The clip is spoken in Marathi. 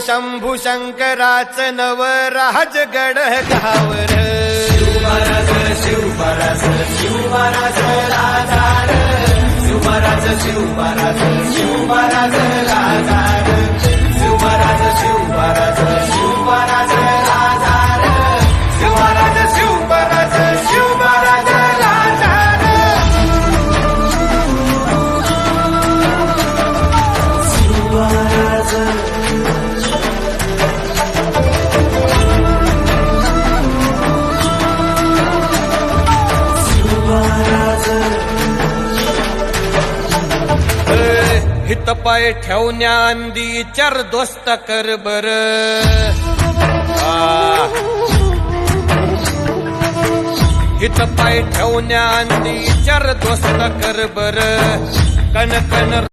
शंभू शंकराच नवराज गड गावर शिवमहाराज शिवमहाराज शिवमहाराज राजा रे शिवमहाराज शिवमहाराज शिवमहाराज राजा रे शिवमहाराज शिवमहाराज शिवमहाराज राजा रे शिवमहाराज शिवमहाराज शिवमहाराज राजा रे शिवमहाराज हित पाय ठेवण्या अंदी चर दोस्त कर बर हित पाय ठेवण्या अंदी चर दोस्त कर बर कन कन